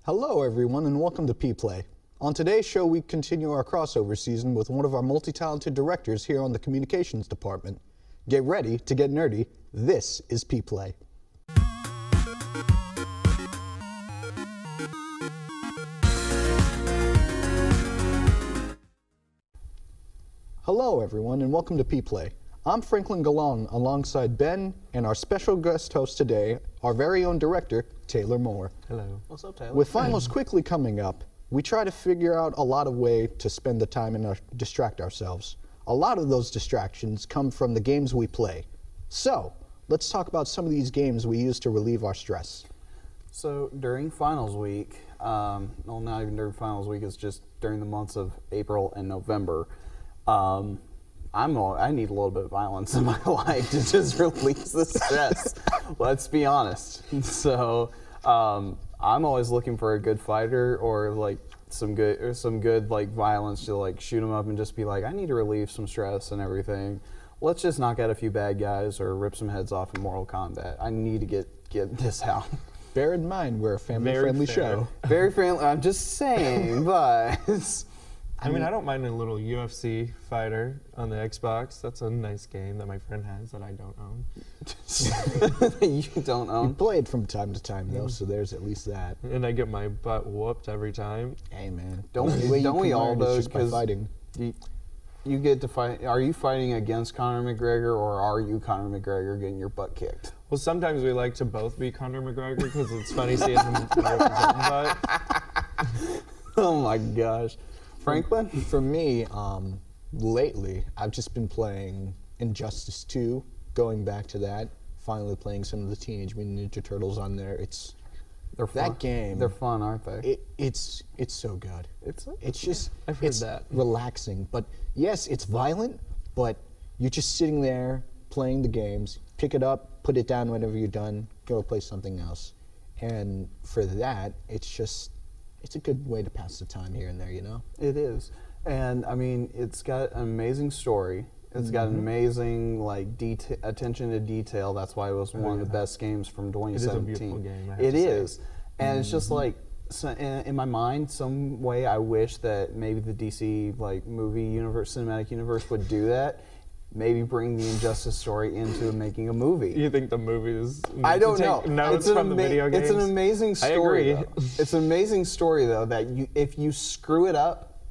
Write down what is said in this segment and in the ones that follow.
Hello everyone and welcome to P-Play. On today's show we continue our crossover season with one of our multi-talented directors here on the communications department. Get ready to get nerdy. This is P-Play. Hello everyone and welcome to P-Play. I'm Franklin Galan alongside Ben and our special guest host today, our very own director, Taylor Moore. Hello. What's up, Taylor? With finals quickly coming up, we try to figure out a lot of ways to spend the time and distract ourselves. A lot of those distractions come from the games we play. So, let's talk about some of these games we use to relieve our stress. So during finals week, well, not even during finals week, it's just during the months of April and November, I need a little bit of violence in my life to just release the stress. Let's be honest. So I'm always looking for a good fighter or like some good like violence to like shoot them up and just be like, I need to relieve some stress and everything. Let's just knock out a few bad guys or rip some heads off in Mortal Kombat. I need to get this out. Bear in mind, we're a family-friendly show. Very friendly. I'm just saying, but I mean, I don't mind a little UFC fighter on the Xbox. That's a nice game that my friend has that I don't own. You don't own? You play it from time to time, though, so there's at least that. And I get my butt whooped every time. Hey, man. Don't we all, though? Just by fighting. You get to fight. Are you fighting against Conor McGregor, or are you Conor McGregor getting your butt kicked? Well, sometimes we like to both be Conor McGregor because it's funny seeing him whoop his own butt. Oh my gosh. Franklin? For me, lately, I've just been playing Injustice 2, going back to that, finally playing some of the Teenage Mutant Ninja Turtles on there. They're fun. That game. They're fun, aren't they? It's so good. It's just I've heard it's that. relaxing. But yes, it's violent, but you're just sitting there playing the games, pick it up, put it down whenever you're done, go play something else. And for that, it's a good way to pass the time here and there, you know? It is. And I mean, it's got an amazing story. It's got an amazing like attention to detail. That's why it was one of the best games from 2017. It is a beautiful game, I have It to say. is. And it's just like, so in my mind, some way I wish that maybe the DC like movie universe, cinematic universe would do that. Maybe bring the Injustice story into making a movie. You think the movies I don't know. Notes from the video games? It's an amazing story. I agree. It's an amazing story though that if you screw it up,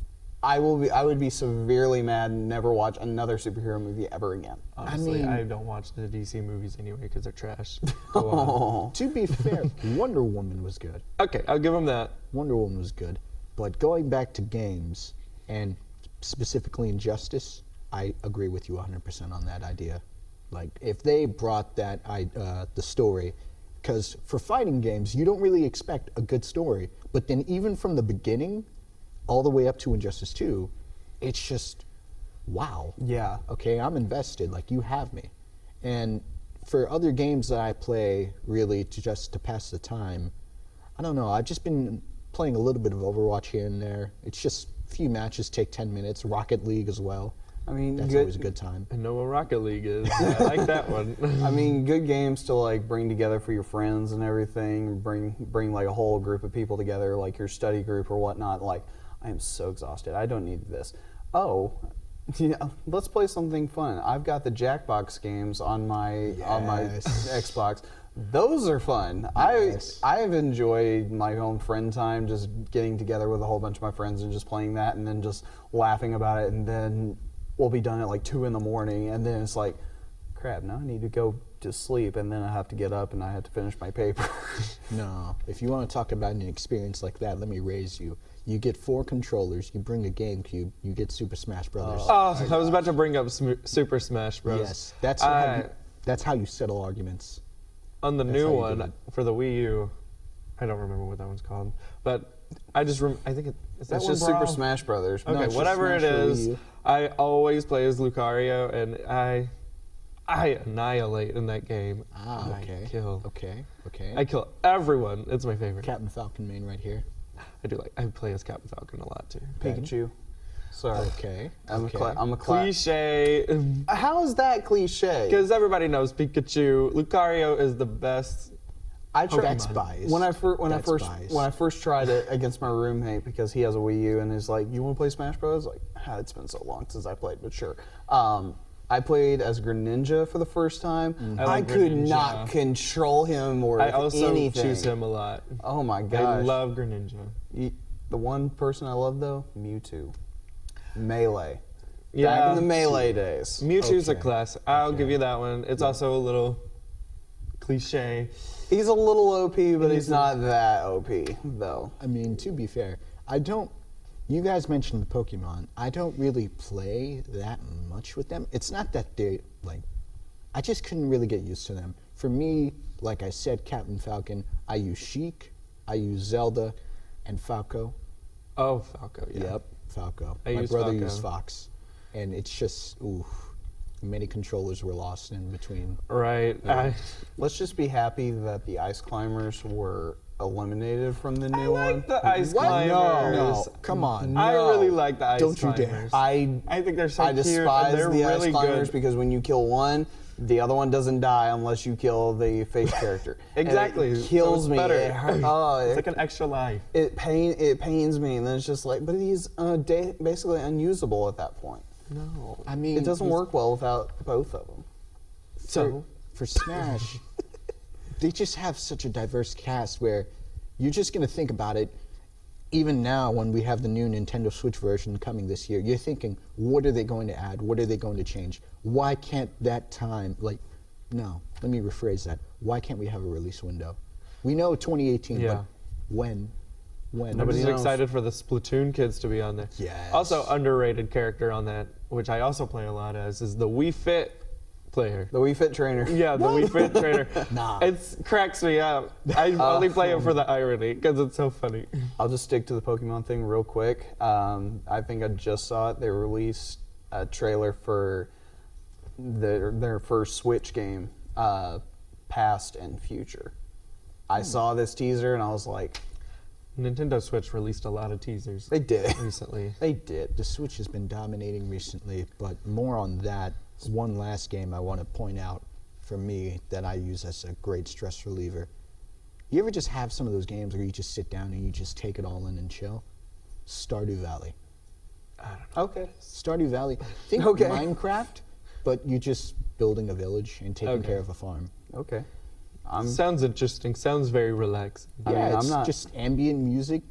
I would be severely mad and never watch another superhero movie ever again. Honestly, I don't watch the DC movies anyway because they're trash. Go on. To be fair, Wonder Woman was good. Okay, I'll give them that. Wonder Woman was good. But going back to games, and specifically Injustice, I agree with you 100% on that idea. Like, if they brought that, the story, because for fighting games, you don't really expect a good story. But then even from the beginning, all the way up to Injustice 2, it's just, wow. Yeah. Okay, I'm invested, like you have me. And for other games that I play really just to pass the time, I don't know, I've just been playing a little bit of Overwatch here and there. It's just a few matches take 10 minutes, Rocket League as well. I mean, that's always a good time. I know what Rocket League is. I like that one. I mean, good games to like bring together for your friends and everything. Bring like a whole group of people together, like your study group or whatnot. Like, I am so exhausted. I don't need this. Oh, yeah, let's play something fun. I've got the Jackbox games on my Xbox. Those are fun. Yes. I've enjoyed my own friend time, just getting together with a whole bunch of my friends and just playing that, and then just laughing about it, and then we'll be done at like 2 in the morning, and then it's like, crap, now I need to go to sleep, and then I have to get up and I have to finish my paper. No, if you want to talk about an experience like that, let me raise you. You get 4 controllers, you bring a GameCube, you get Super Smash Brothers. Oh, I was about to bring up Super Smash Bros. Yes, that's how you settle arguments. On the new one for the Wii U, I don't remember what that one's called, but I just I think is that It's one just Super Smash Brothers. Okay, No, it's just whatever it Smash for Wii is, U. I always play as Lucario, and I annihilate in that game. Ah, okay. I kill everyone. It's my favorite. Captain Falcon main right here. I play as Captain Falcon a lot too. Pikachu. Sorry. Okay. I'm a Cliche. How is that cliche? Because everybody knows Pikachu. Lucario is the best I tried That's biased. when I That's biased. first tried it against my roommate because he has a Wii U and he's like, "You want to play Smash Bros?" Like, it's been so long since I played, but sure. I played as Greninja for the first time. I I like could Greninja. not control him or I also anything. choose him a lot. Oh my I gosh! love Greninja. The one person I love though, Mewtwo, Melee. Yeah, Back in the Melee days. Mewtwo's a Okay. class. I'll give you that one. It's also a little cliche. He's a little OP, but he's not that OP though. I mean, to be fair, I don't. You guys mentioned the Pokemon. I don't really play that much with them. It's not that they like. I just couldn't really get used to them. For me, like I said, Captain Falcon. I use Sheik, I use Zelda, and Falco. Oh, Falco, yeah. Yep, Falco. I My use brother Falco. used Fox, and it's just many controllers were lost in between. Right. Let's just be happy that the Ice Climbers were eliminated from the I new one. like the Ice What? Climbers. No, come on. I No. really like the Ice Don't you Climbers. dare. I think they're so I cute. despise and they're the really Ice Climbers good. because when you kill one, the other one doesn't die unless you kill the face character. And Exactly. it So kills it's me. better. It hurt- oh, It's it- like an extra life. it pains me, and then it's just like, but he's basically unusable at that point. No. I mean, It doesn't work well without both of them. So, for Smash, they just have such a diverse cast where you're just going to think about it. Even now, when we have the new Nintendo Switch version coming this year, you're thinking, what are they going to add? What are they going to change? Why can't that time, no, let me rephrase that. Why can't we have a release window? We know 2018, Yeah. but when? I'm Nobody just knows. excited for the Splatoon kids to be on there. Yes. Also, underrated character on that, which I also play a lot as, is the Wii Fit player. The Wii Fit trainer. Yeah, the Wii Fit trainer. Nah. It cracks me up. I only play it for the irony because it's so funny. I'll just stick to the Pokemon thing real quick. I think I just saw it. They released a trailer for their first Switch game, Past and Future. I saw this teaser and I was like, Nintendo Switch released a lot of teasers they did. recently. They did. The Switch has been dominating recently, but more on that. One last game I want to point out for me that I use as a great stress reliever. You ever just have some of those games where you just sit down and you just take it all in and chill? Stardew Valley. Okay. Stardew Valley. Think Okay. Minecraft, but you're just building a village and taking Okay. care of a farm. Okay. Sounds interesting. Sounds very relaxing. I mean, Yeah, I'm it's not- just ambient music,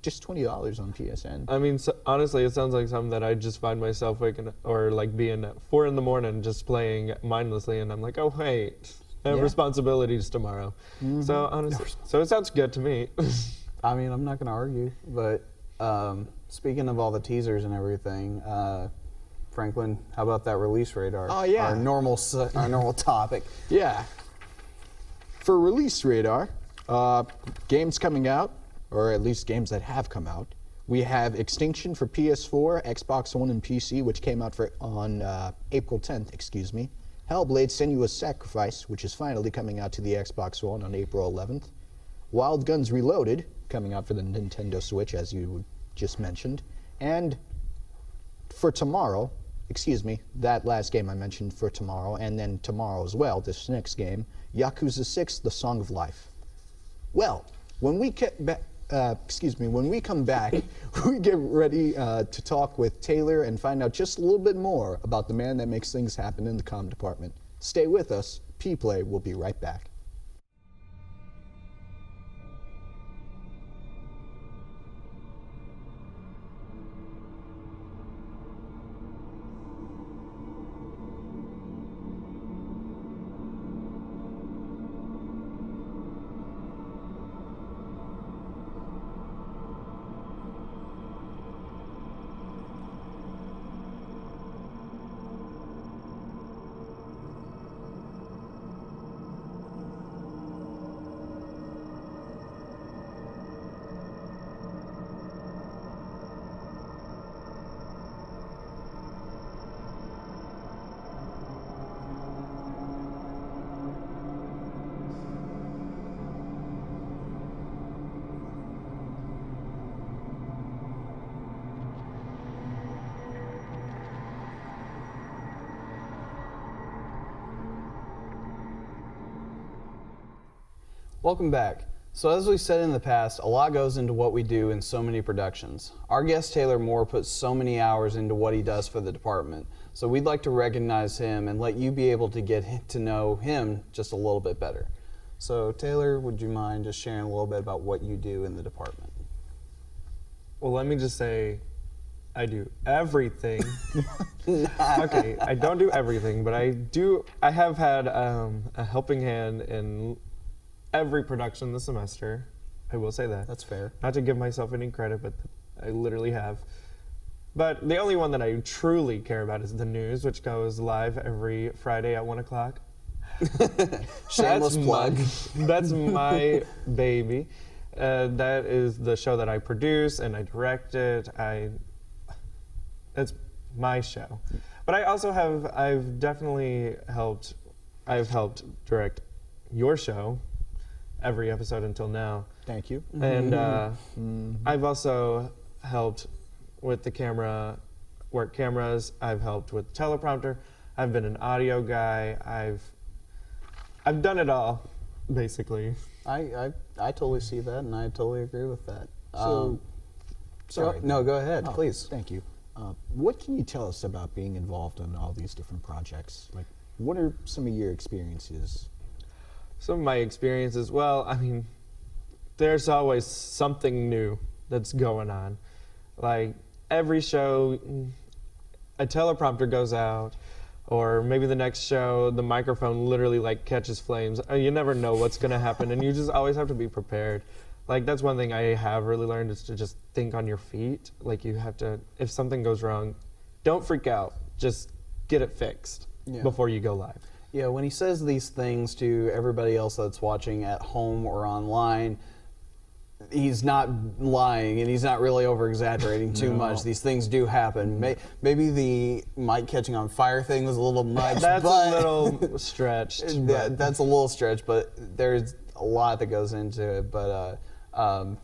just $20 on PSN. I mean, honestly, it sounds like something that I just find myself waking up, or like being at 4 a.m. just playing mindlessly, and I'm like, oh wait, I have Yeah. responsibilities tomorrow. So honestly, so it sounds good to me. I mean, I'm not going to argue, but speaking of all the teasers and everything, Franklin, how about that release radar? Oh, yeah. Our normal topic. Yeah. For release radar, games coming out, or at least games that have come out, we have Extinction for PS4, Xbox One, and PC, which came out on April 10th, excuse me. Hellblade: Senua's Sacrifice, which is finally coming out to the Xbox One on April 11th. Wild Guns Reloaded, coming out for the Nintendo Switch, as you just mentioned. And for tomorrow, excuse me, that last game I mentioned for tomorrow, and then tomorrow as well, this next game, Yakuza 6: The Song of Life. Well, when we when we come back, we get ready to talk with Taylor and find out just a little bit more about the man that makes things happen in the comm department. Stay with us. P-Play will be right back. Welcome back. So as we said in the past, a lot goes into what we do in so many productions. Our guest Taylor Moore puts so many hours into what he does for the department. So we'd like to recognize him and let you be able to get to know him just a little bit better. So Taylor, would you mind just sharing a little bit about what you do in the department? Well, let me just say, I do everything. Okay, I don't do everything, but I have had a helping hand in every production this semester. I will say that. That's fair. Not to give myself any credit, but I literally have. But the only one that I truly care about is the news, which goes live every Friday at 1 o'clock. Shameless plug. That's my baby. That is the show that I produce and I direct it. It's my show. But I also I've definitely helped direct your show every episode until now. Thank you. And I've also helped with the work cameras. I've helped with teleprompter. I've been an audio guy. I've done it all, basically. I totally see that, and I totally agree with that. Sorry. No, go ahead, Oh, please. Thank you. What can you tell us about being involved in all these different projects? Like, what are some of your experiences? Some of my experiences, well, I mean, there's always something new that's going on. Like, every show, a teleprompter goes out, or maybe the next show, the microphone literally like catches flames. You never know what's gonna happen, and you just always have to be prepared. Like, that's one thing I have really learned, is to just think on your feet. Like, you have to, if something goes wrong, don't freak out. Just get it fixed before you go live. Yeah, when he says these things to everybody else that's watching at home or online, he's not lying, and he's not really over-exaggerating too much. These things do happen. Maybe the mic catching on fire thing was a little much. That's but a little stretched. That's a little stretch, but there's a lot that goes into it. But oh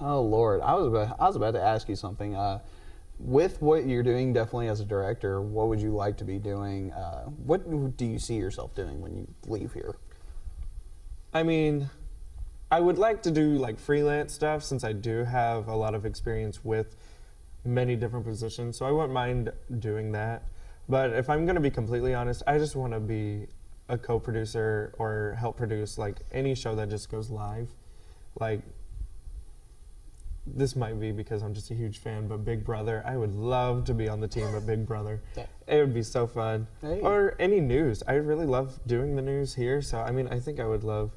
Lord, I was about to ask you something. With what you're doing, definitely as a director, what would you like to be doing? What do you see yourself doing when you leave here? I mean, I would like to do like freelance stuff, since I do have a lot of experience with many different positions, so I wouldn't mind doing that. But if I'm gonna be completely honest, I just wanna be a co-producer or help produce like any show that just goes live. Like, this might be because I'm just a huge fan, but Big Brother, I would love to be on the team at Big Brother. It would be so fun. Hey. Or any news. I really love doing the news here, so I mean, I think I would love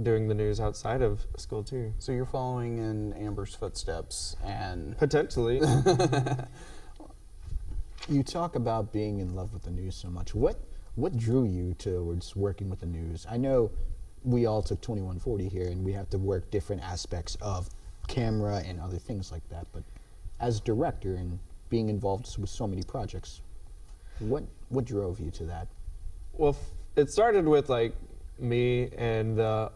doing the news outside of school too. So you're following in Amber's footsteps, and Potentially. You talk about being in love with the news so much. What drew you towards working with the news? I know we all took 2140 here, and we have to work different aspects of camera and other things like that. But as director and being involved with so many projects, what drove you to that? Well, it started with like me and the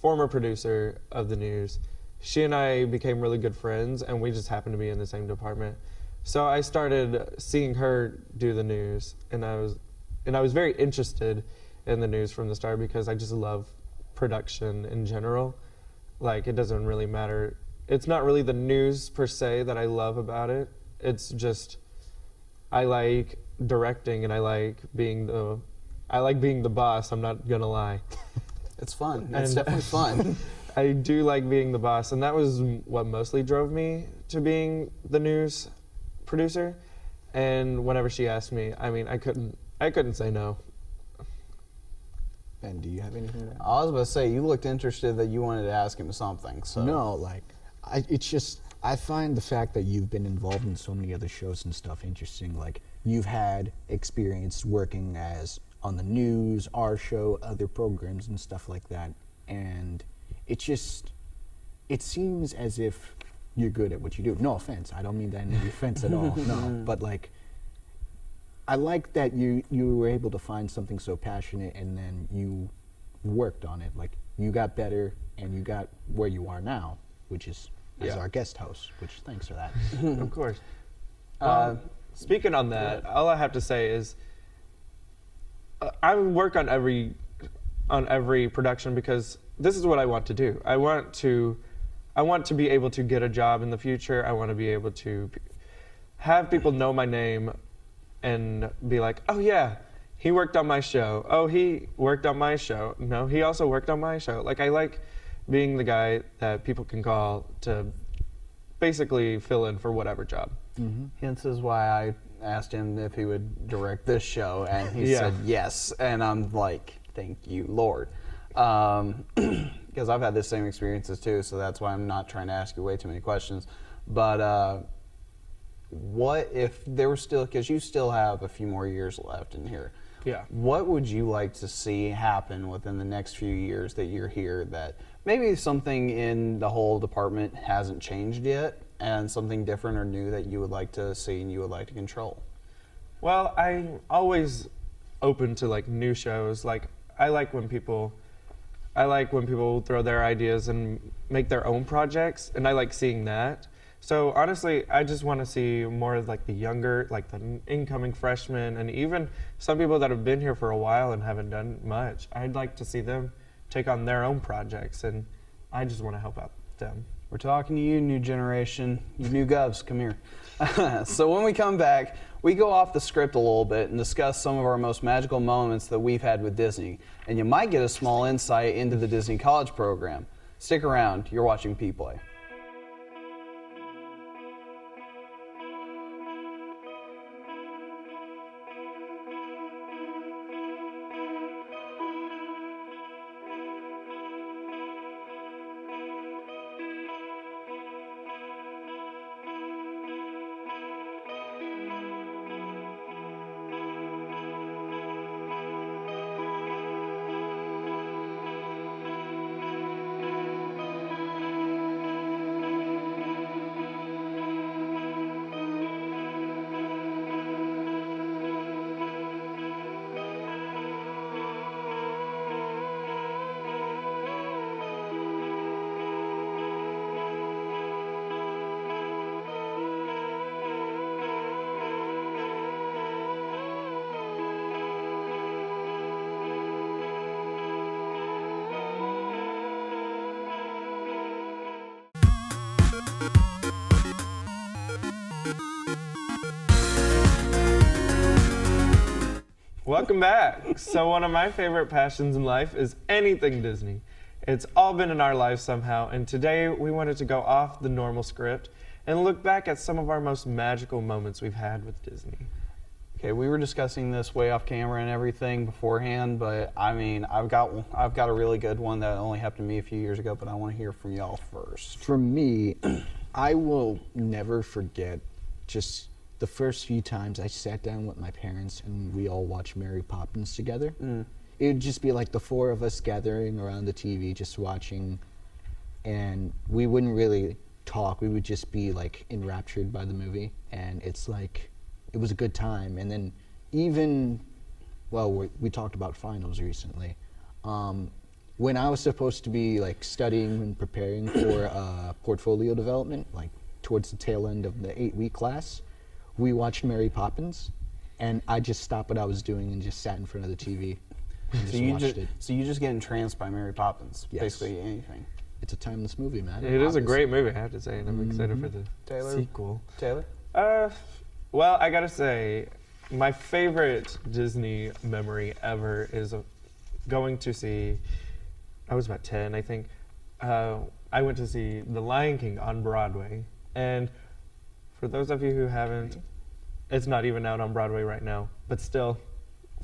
former producer of the news. She and I became really good friends, and we just happened to be in the same department. So I started seeing her do the news, and I was very interested in the news from the start, because I just love production in general. Like, it doesn't really matter. It's not really the news per se that I love about it. It's just, I like directing, and I like being the boss. I'm not gonna lie. it's fun. It's definitely fun. I do like being the boss, and that was what mostly drove me to being the news producer. And whenever she asked me, I mean, I couldn't say no. Ben, do you have anything to add? I was about to say, you looked interested that you wanted to ask him something. So No, like, it's just, I find the fact that you've been involved in so many other shows and stuff interesting. Like, you've had experience working as on the news, our show, other programs and stuff like that. And it seems as if you're good at what you do. No offense. I don't mean that in any offense at all. No, but like, I like that you were able to find something so passionate, and then you worked on it. Like, you got better, and you got where you are now, which is as our guest host, which thanks for that. Of course. Speaking on that, all I have to say is, I work on every production, because this is what I want to do. I want to be able to get a job in the future. I want to be able to have people know my name and be like, oh yeah, he worked on my show. Oh, he worked on my show. No, he also worked on my show. Like, I like being the guy that people can call to basically fill in for whatever job. Hence is why I asked him if he would direct this show, and he Yeah. said yes. And I'm like, thank you, Lord. Because I've had the same experiences too, so that's why I'm not trying to ask you way too many questions. But what if there were still, because you still have a few more years left in here. Yeah. What would you like to see happen within the next few years that you're here that maybe something in the whole department hasn't changed yet, and something different or new that you would like to see and you would like to control? Well, I'm always open to like new shows. Like, I like when people throw their ideas and make their own projects, and I like seeing that. So honestly, I just want to see more of like the younger, like the incoming freshmen, and even some people that have been here for a while and haven't done much. I'd like to see them take on their own projects, and I just want to help out them. We're talking to you, new generation, you new govs, come here. So when we come back, we go off the script a little bit and discuss some of our most magical moments that we've had with Disney. And you might get a small insight into the Disney College program. Stick around, you're watching Peay Play. Welcome back. So one of my favorite passions in life is anything Disney. It's all been in our lives somehow, and today we wanted to go off the normal script and look back at some of our most magical moments we've had with Disney. Okay, we were discussing this way off camera and everything beforehand, but I mean, I've got a really good one that only happened to me a few years ago, but I want to hear from y'all first. For me, I will never forget just the first few times I sat down with my parents and we all watched Mary Poppins together. It would just be like the four of us gathering around the TV just watching, and we wouldn't really talk. We would just be like enraptured by the movie, and it's like it was a good time. And then even, well, we talked about finals recently. When I was supposed to be like studying and preparing for portfolio development, like towards the tail end of the 8-week class, we watched Mary Poppins, and I just stopped what I was doing and just sat in front of the TV and just watched it. So you just get entranced by Mary Poppins, Yes. basically anything. It's a timeless movie, man. It is a great movie, I have to say, and I'm excited for the Taylor? sequel. Taylor? Well, I gotta say, my favorite Disney memory ever is going to see, I was about 10, I think. I went to see The Lion King on Broadway, and for those of you who haven't, it's not even out on Broadway right now, but still,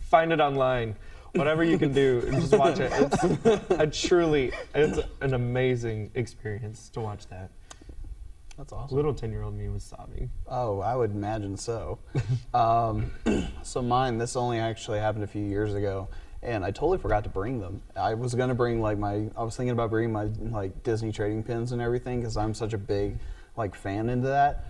find it online. Whatever you can do, just watch it. It's an amazing experience to watch that. That's awesome. Little 10-year-old me was sobbing. Oh, I would imagine so. So mine, this only actually happened a few years ago, and I totally forgot to bring them. I was gonna bring I was thinking about bringing my like Disney trading pins and everything because I'm such a big like fan into that.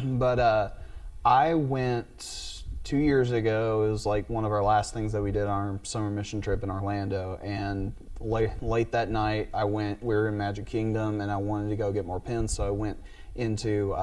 But I went 2 years ago. It was like one of our last things that we did on our summer mission trip in Orlando. And late that night, we were in Magic Kingdom, and I wanted to go get more pins. So I went into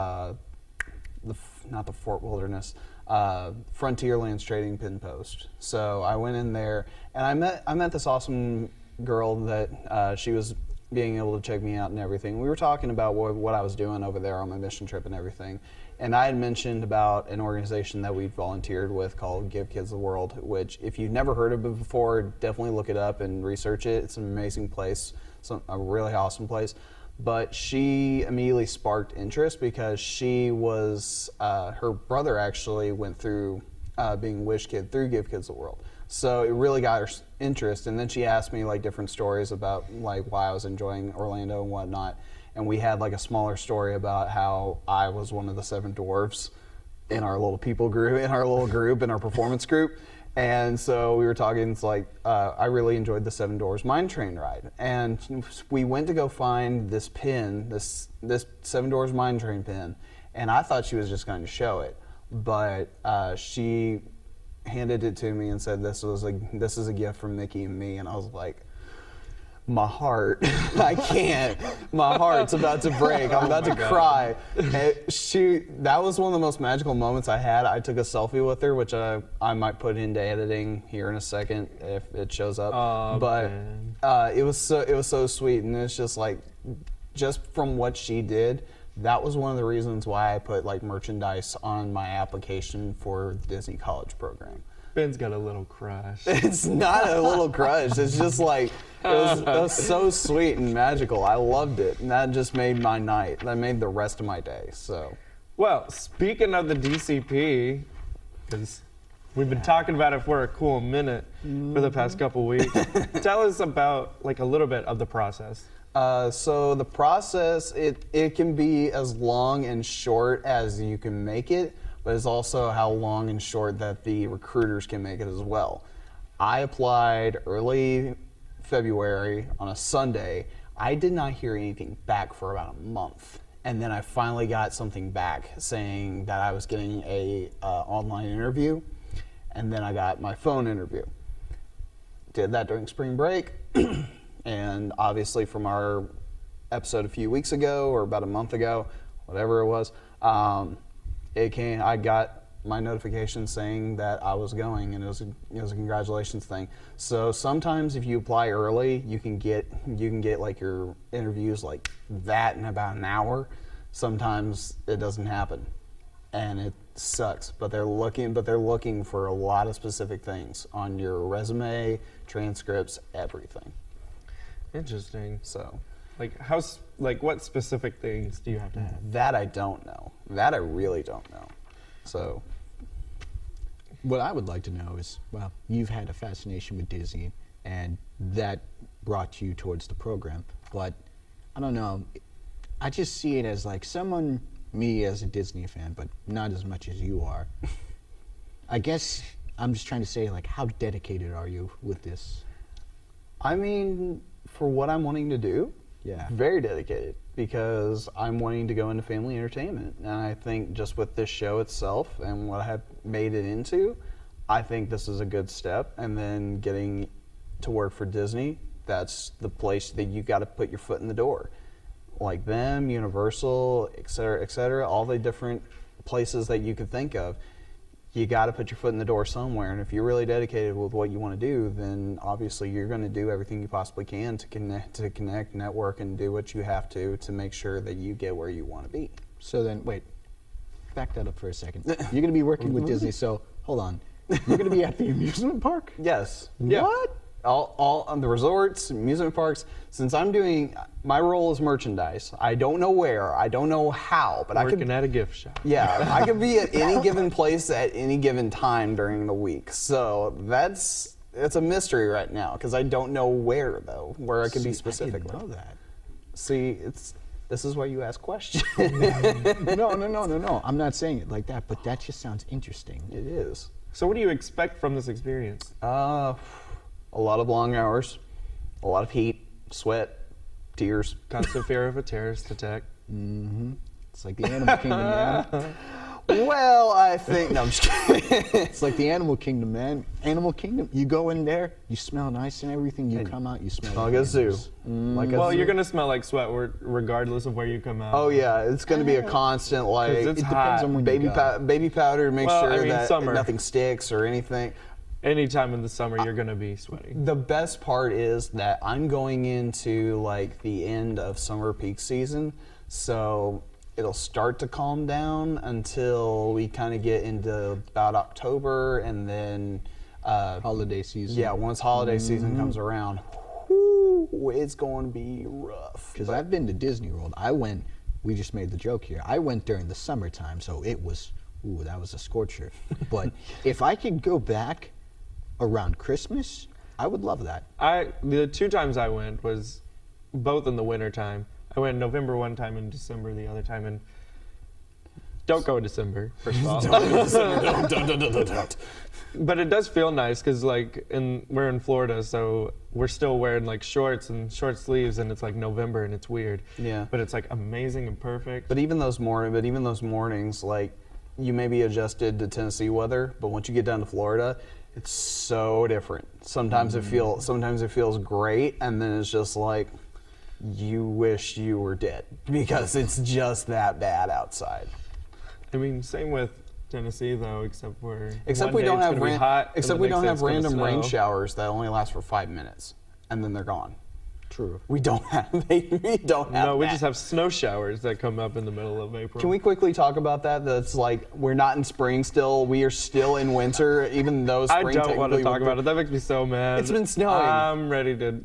not the Fort Wilderness, Frontierlands Trading Pin Post. So I went in there, and I met this awesome girl that she was being able to check me out and everything. We were talking about what I was doing over there on my mission trip and everything. And I had mentioned about an organization that we volunteered with called Give Kids the World, which if you've never heard of it before, definitely look it up and research it. It's an amazing place, a really awesome place. But she immediately sparked interest because she was, her brother actually went through being Wish Kid through Give Kids the World. So it really got her interest. And then she asked me like different stories about like why I was enjoying Orlando and whatnot. And we had like a smaller story about how I was one of the 7 dwarfs in our little group, in our performance group. And so we were talking, it's like, I really enjoyed the 7 Dwarfs Mine Train ride. And we went to go find this pin, this 7 Dwarfs Mine Train pin. And I thought she was just going to show it. But she handed it to me and said, this is a gift from Mickey and me. And I was like, my heart, I can't. My heart's about to break. I'm about to cry. And that was one of the most magical moments I had. I took a selfie with her, which I might put into editing here in a second if it shows up. Oh, but it was so sweet, and it's just like, just from what she did, that was one of the reasons why I put like merchandise on my application for the Disney College program. Ben's got a little crush. It's not a little crush. It's just like, it was so sweet and magical. I loved it. And that just made my night. That made the rest of my day. So, Well, speaking of the DCP, because we've been talking about it for a cool minute for the past couple weeks, tell us about like a little bit of the process. So the process, it can be as long and short as you can make it, but it's also how long and short that the recruiters can make it as well. I applied early February on a Sunday. I did not hear anything back for about a month. And then I finally got something back saying that I was getting a online interview, and then I got my phone interview. Did that during spring break, and obviously from our episode a few weeks ago or about a month ago, whatever it was, I got my notification saying that I was going, and it was a congratulations thing. So sometimes if you apply early, you can get like your interviews like that in about an hour. Sometimes it doesn't happen, and it sucks. But they're looking for a lot of specific things on your resume, transcripts, everything. Interesting. So, what specific things do you have to have? that I don't know. That I really don't know. So, What I would like to know is, well, you've had a fascination with Disney, and that brought you towards the program. But I don't know, I just see it as like me as a Disney fan, but not as much as you are. I guess I'm just trying to say, like, how dedicated are you with this? I mean, for what I'm wanting to do, Yeah. very dedicated, because I'm wanting to go into family entertainment. And I think just with this show itself and what I have made it into, I think this is a good step. And then getting to work for Disney, that's the place that you got to put your foot in the door. Like them, Universal, et cetera, all the different places that you could think of. You got to put your foot in the door somewhere, and if you're really dedicated with what you want to do, then obviously you're going to do everything you possibly can to connect, network, and do what you have to make sure that you get where you want to be. So then, wait, back that up for a second. You're going to be working with Disney, so hold on. You're going to be at the amusement park? Yes. Yeah. What? All on the resorts, amusement parks. Since I'm doing, my role is merchandise. I don't know where, I don't know how, but Working at a gift shop. Yeah, I could be at any given place at any given time during the week. So it's a mystery right now because I don't know where I could be specifically. I didn't know that. See, this is why you ask questions. No. I'm not saying it like that, but that just sounds interesting. It is. So what do you expect from this experience? A lot of long hours, a lot of heat, sweat, tears. Constant fear of a terrorist attack. Mm-hmm. It's like the Animal Kingdom, man. Well, I think, no, I'm just kidding. It's like the Animal Kingdom, man. Animal Kingdom, you go in there, you smell nice and everything. You come out, you smell like a zoo. Well, you're gonna smell like sweat regardless of where you come out. Oh yeah, it's gonna be a constant like. It's it hot. depends on when baby powder to make sure that summer. nothing sticks or anything. anytime in the summer you're gonna be sweating. The best part is that I'm going into like the end of summer peak season, so it'll start to calm down until we kind of get into about October, and then Holiday season. yeah, once holiday season comes around, whoo, it's going to be rough. Because I've been to Disney World. We just made the joke here. I went during the summertime, so it was, that was a scorcher. But if I could go back around Christmas, I would love that. The 2 times I went was both in the winter time. I went in November one time and December the other time, and don't go in December, first of all. Don't. But it does feel nice because like we're in Florida, so we're still wearing like shorts and short sleeves, and it's like November and it's weird. Yeah. But it's like amazing and perfect. But even those mornings, like you may be adjusted to Tennessee weather, but once you get down to Florida, it's so different. Sometimes it feels great, and then it's just like you wish you were dead because it's just that bad outside. I mean, same with Tennessee though, except we don't have random rain showers that only last for 5 minutes and then they're gone. True. We don't have No, we that. just have snow showers that come up in the middle of April. Can we quickly talk about that? That's like we're not in spring still. We are still in winter, even though spring. I don't want to talk about it. That makes me so mad. It's been snowing. I'm ready to.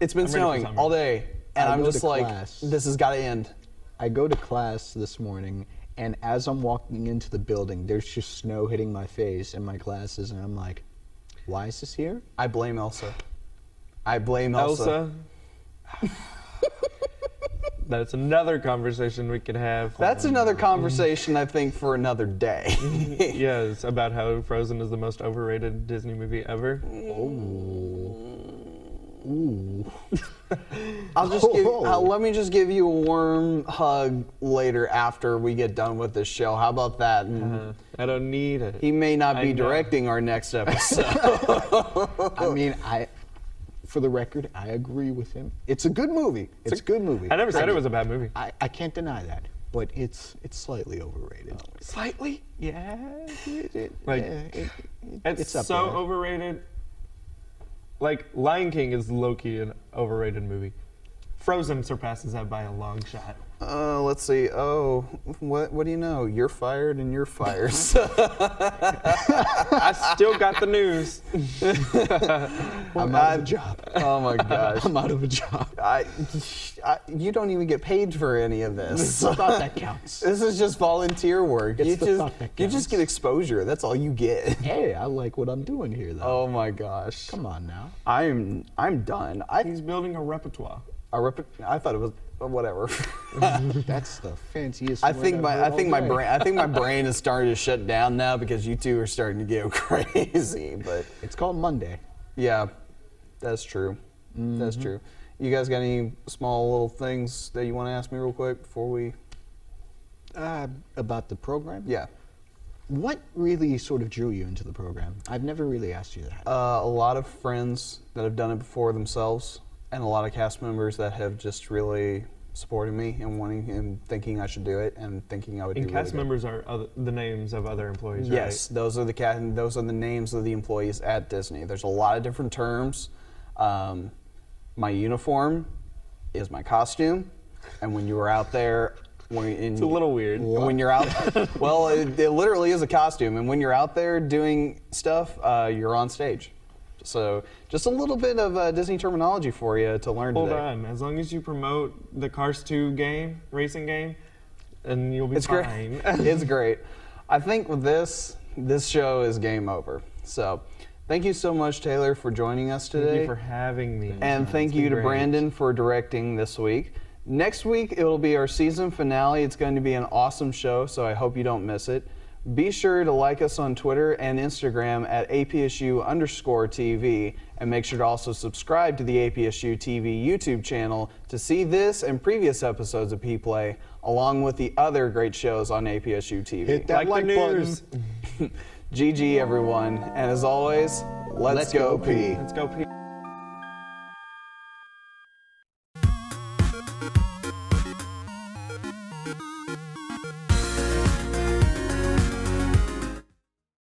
It's been snowing all day, and I'm just like, class. this has got to end. I go to class this morning, and as I'm walking into the building, there's just snow hitting my face and my glasses, and I'm like, why is this here? I blame Elsa. Elsa. That's another conversation we could have. That's another conversation, I think, for another day. Yes, about how Frozen is the most overrated Disney movie ever. Ooh. Let me just give you a warm hug later after we get done with this show. How about that? And I don't need it. he may not be I know. directing our next episode. I mean, for the record, I agree with him. It's a good movie. It's a good movie. I never said it was a bad movie. I can't deny that, but it's slightly overrated. Slightly? Yeah. It's up so there. overrated. Like, Lion King is low-key an overrated movie. Frozen surpasses that by a long shot. Let's see. Oh, what do you know? You're fired and you're fired. I still got the news. I'm out of a job. Oh my gosh. I'm out of a job. You don't even get paid for any of this. It's the thought that counts. This is just volunteer work. It's the thought that You just counts. get exposure. That's all you get. Hey, I like what I'm doing here, though. Oh my gosh. Come on now. I'm done. He's building a repertoire. I thought it was whatever. That's the fanciest. I word think I've my heard I all think my day. brain I think my brain is starting to shut down now because you two are starting to get crazy. But It's called Monday. yeah, that's true. That's true. You guys got any small little things that you want to ask me real quick before we? About the program? Yeah. What really sort of drew you into the program? I've never really asked you that. A lot of friends that have done it before themselves, and a lot of cast members that have just really supported me and wanting and thinking I should do it and thinking I would And do cast really good. members are the names of other employees, Yes, those are those are the names of the employees at Disney. There's a lot of different terms. My uniform is my costume, and when you were out there, It's a little weird. when you're out, well, it literally is a costume, and when you're out there doing stuff, you're on stage. So just a little bit of Disney terminology for you to learn Hold today. on. As long as you promote the Cars 2 racing game, and you'll be It's fine. great. It's great. I think with this show is game over. So thank you so much, Taylor, for joining us today. Thank you for having me. And thank It's you been to great. Brandon for directing this week. Next week, it'll be our season finale. It's going to be an awesome show, so I hope you don't miss it. Be sure to like us on Twitter and Instagram at APSU_TV, and make sure to also subscribe to the APSU-TV YouTube channel to see this and previous episodes of P-Play, along with the other great shows on APSU-TV. Hit that Like the like news. button. GG, everyone. And as always, let's go P. Let's go, Pete.